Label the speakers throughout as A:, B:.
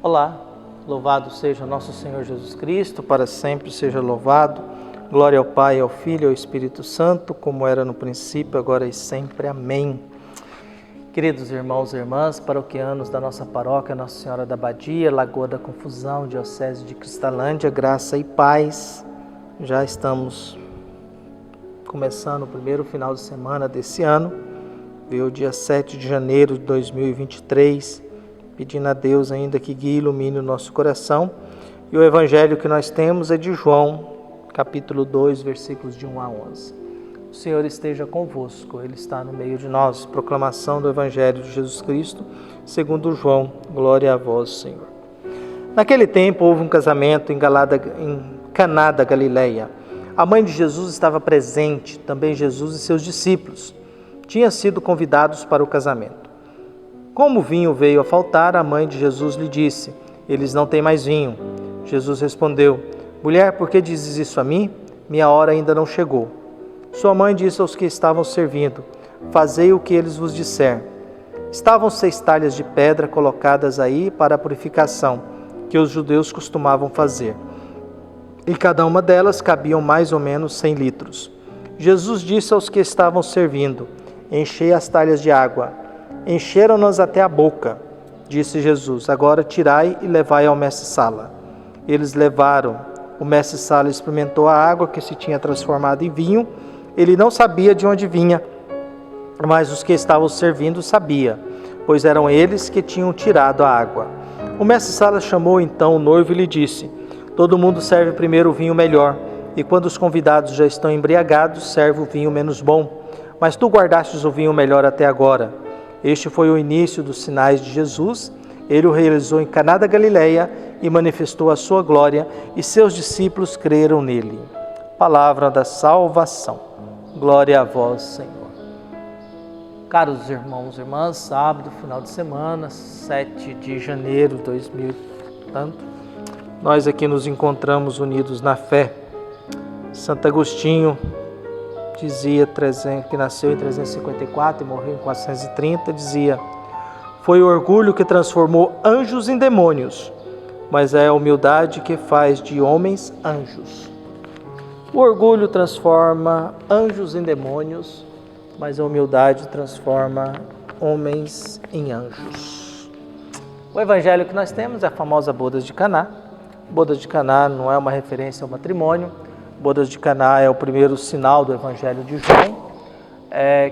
A: Olá, louvado seja nosso Senhor Jesus Cristo, para sempre seja louvado. Glória ao Pai, ao Filho e ao Espírito Santo, como era no princípio, agora e sempre. Amém. Queridos irmãos e irmãs, paroquianos da nossa paróquia Nossa Senhora da Abadia, Lagoa da Confusão, Diocese de Cristalândia, graça e paz. Já estamos começando o primeiro final de semana desse ano, veio o dia 7 de janeiro de 2023, pedindo a Deus ainda que guie e ilumine o nosso coração. E o evangelho que nós temos é de João, capítulo 2, versículos de 1 a 11. O Senhor esteja convosco, Ele está no meio de nós. Proclamação do evangelho de Jesus Cristo, segundo João. Glória a vós, Senhor. Naquele tempo houve um casamento em Caná da Galileia. A mãe de Jesus estava presente, também Jesus e seus discípulos. Tinham sido convidados para o casamento. Como o vinho veio a faltar, a mãe de Jesus lhe disse: eles não têm mais vinho. Jesus respondeu: mulher, por que dizes isso a mim? Minha hora ainda não chegou. Sua mãe disse aos que estavam servindo: fazei o que eles vos disser. Estavam 6 talhas de pedra colocadas aí para a purificação, que os judeus costumavam fazer. Em cada uma delas cabiam mais ou menos 100 litros. Jesus disse aos que estavam servindo: enchei as talhas de água. Encheram-nas até a boca. Disse Jesus: agora tirai e levai ao mestre-sala. Eles levaram. O mestre-sala experimentou a água que se tinha transformado em vinho. Ele não sabia de onde vinha, mas os que estavam servindo sabiam, pois eram eles que tinham tirado a água. O mestre-sala chamou então o noivo e lhe disse: todo mundo serve primeiro o vinho melhor, e quando os convidados já estão embriagados, serve o vinho menos bom. Mas tu guardastes o vinho melhor até agora. Este foi o início dos sinais de Jesus. Ele o realizou em Caná da Galileia e manifestou a sua glória, e seus discípulos creram nele. Palavra da salvação. Glória a vós, Senhor. Caros irmãos e irmãs, sábado, final de semana, 7 de janeiro de 2000, nós aqui nos encontramos unidos na fé. Santo Agostinho dizia, que nasceu em 354 e morreu em 430, dizia: foi o orgulho que transformou anjos em demônios, mas é a humildade que faz de homens anjos. O orgulho transforma anjos em demônios, mas a humildade transforma homens em anjos. O evangelho que nós temos é a famosa Bodas de Caná. Bodas de Caná não é uma referência ao matrimônio. Bodas de Caná é o primeiro sinal do Evangelho de João,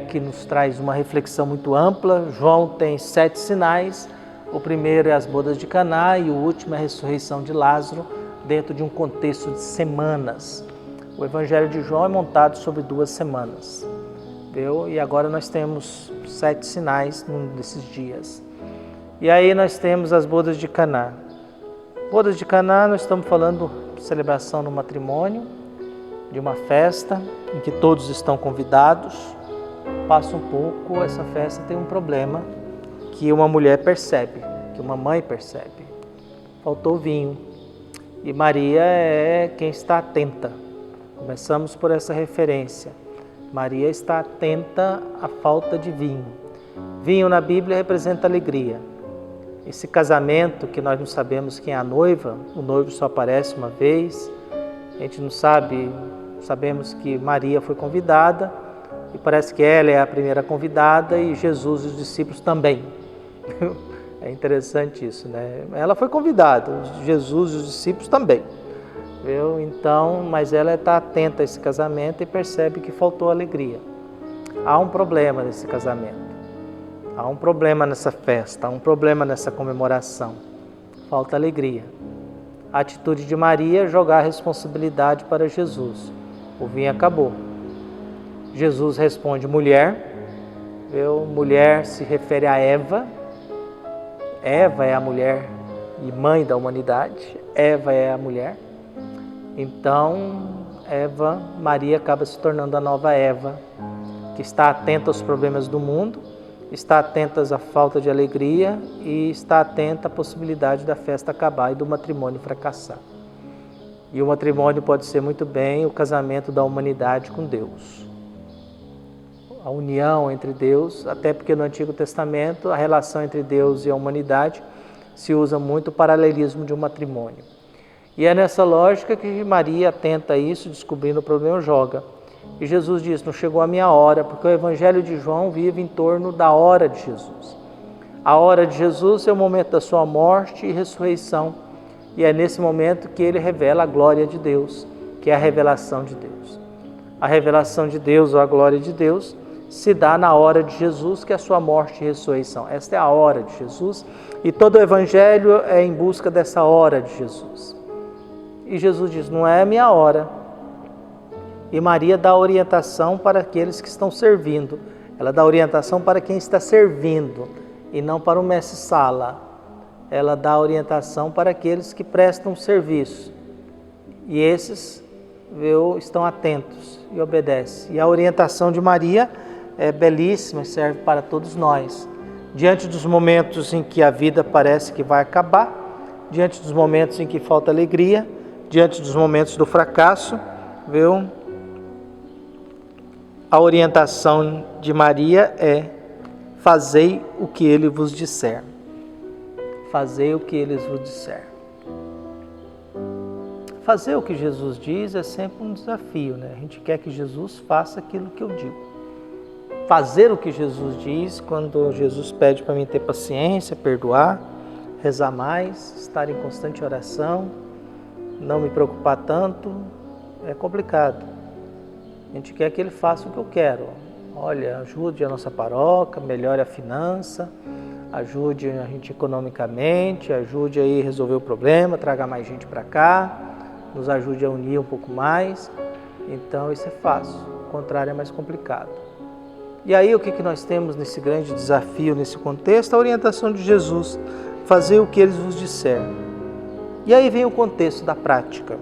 A: que nos traz uma reflexão muito ampla. João tem 7 sinais. O primeiro é as Bodas de Caná e o último é a ressurreição de Lázaro, dentro de um contexto de semanas. O Evangelho de João é montado sobre 2 semanas. Viu? E agora nós temos 7 sinais num desses dias. E aí nós temos as Bodas de Caná. Bodas de Caná, nós estamos falando de celebração no matrimônio, de uma festa em que todos estão convidados. Passa um pouco, essa festa tem um problema que uma mulher percebe, que uma mãe percebe. Faltou vinho. E Maria é quem está atenta. Começamos por essa referência. Maria está atenta à falta de vinho. Vinho na Bíblia representa alegria. Esse casamento que nós não sabemos quem é a noiva, o noivo só aparece uma vez, a gente não sabe, sabemos que Maria foi convidada e parece que ela é a primeira convidada e Jesus e os discípulos também. É interessante isso, né? Ela foi convidada, Jesus e os discípulos também. Viu? Então, mas ela está atenta a esse casamento e percebe que faltou alegria. Há um problema nesse casamento. Há um problema nessa festa, há um problema nessa comemoração. Falta alegria. A atitude de Maria é jogar a responsabilidade para Jesus. O vinho acabou. Jesus responde: mulher. Mulher se refere a Eva. Eva é a mulher e mãe da humanidade. Eva é a mulher. Então, Maria acaba se tornando a nova Eva, que está atenta aos problemas do mundo, está atenta à falta de alegria e está atenta à possibilidade da festa acabar e do matrimônio fracassar. E o matrimônio pode ser muito bem o casamento da humanidade com Deus. A união entre Deus, até porque no Antigo Testamento a relação entre Deus e a humanidade se usa muito o paralelismo de um matrimônio. E é nessa lógica que Maria atenta a isso, descobrindo o problema, joga. E Jesus diz, não chegou a minha hora, porque o Evangelho de João vive em torno da hora de Jesus. A hora de Jesus é o momento da sua morte e ressurreição. E é nesse momento que ele revela a glória de Deus, que é a revelação de Deus. A revelação de Deus ou a glória de Deus se dá na hora de Jesus, que é a sua morte e ressurreição. Esta é a hora de Jesus e todo o Evangelho é em busca dessa hora de Jesus. E Jesus diz, não é a minha hora. E Maria dá orientação para aqueles que estão servindo. Ela dá orientação para quem está servindo e não para o mestre-sala. Ela dá orientação para aqueles que prestam serviço. E esses estão atentos e obedecem. E a orientação de Maria é belíssima, serve para todos nós. Diante dos momentos em que a vida parece que vai acabar, diante dos momentos em que falta alegria, diante dos momentos do fracasso, a orientação de Maria é: fazei o que ele vos disser. Fazei o que ele vos disser. Fazer o que Jesus diz é sempre um desafio, né? A gente quer que Jesus faça aquilo que eu digo. Fazer o que Jesus diz, quando Jesus pede para mim ter paciência, perdoar, rezar mais, estar em constante oração, não me preocupar tanto, é complicado. A gente quer que ele faça o que eu quero. Olha, ajude a nossa paróquia, melhore a finança, ajude a gente economicamente, ajude aí a resolver o problema, traga mais gente para cá, nos ajude a unir um pouco mais. Então isso é fácil, o contrário é mais complicado. E aí o que nós temos nesse grande desafio, nesse contexto? A orientação de Jesus, fazer o que eles vos disseram. E aí vem o contexto da prática.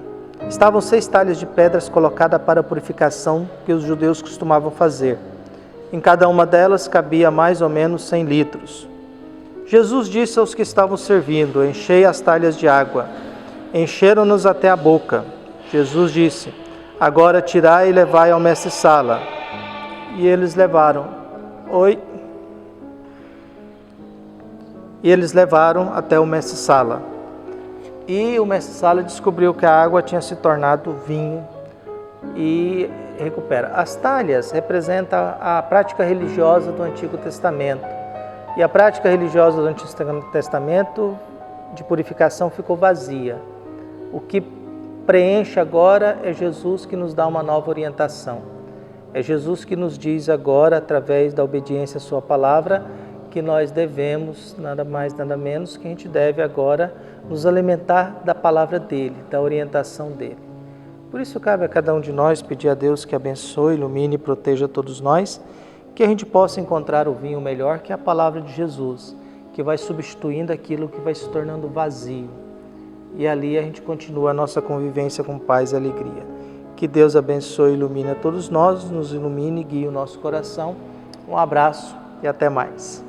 A: Estavam 6 talhas de pedras colocadas para a purificação que os judeus costumavam fazer. Em cada uma delas cabia mais ou menos 100 litros. Jesus disse aos que estavam servindo, enchei as talhas de água. Encheram-nos até a boca. Jesus disse, agora tirai e levai ao mestre-sala. E eles levaram. E eles levaram até o mestre-sala. E o mestre-sala descobriu que a água tinha se tornado vinho e recupera. As talhas representam a prática religiosa do Antigo Testamento. E a prática religiosa do Antigo Testamento de purificação ficou vazia. O que preenche agora é Jesus que nos dá uma nova orientação. É Jesus que nos diz agora, através da obediência à sua palavra, que nós devemos, nada mais, nada menos, que a gente deve agora nos alimentar da palavra dele, da orientação dele. Por isso cabe a cada um de nós pedir a Deus que abençoe, ilumine e proteja todos nós, que a gente possa encontrar o vinho melhor, que é a palavra de Jesus, que vai substituindo aquilo que vai se tornando vazio. E ali a gente continua a nossa convivência com paz e alegria. Que Deus abençoe e ilumine a todos nós, nos ilumine e guie o nosso coração. Um abraço e até mais.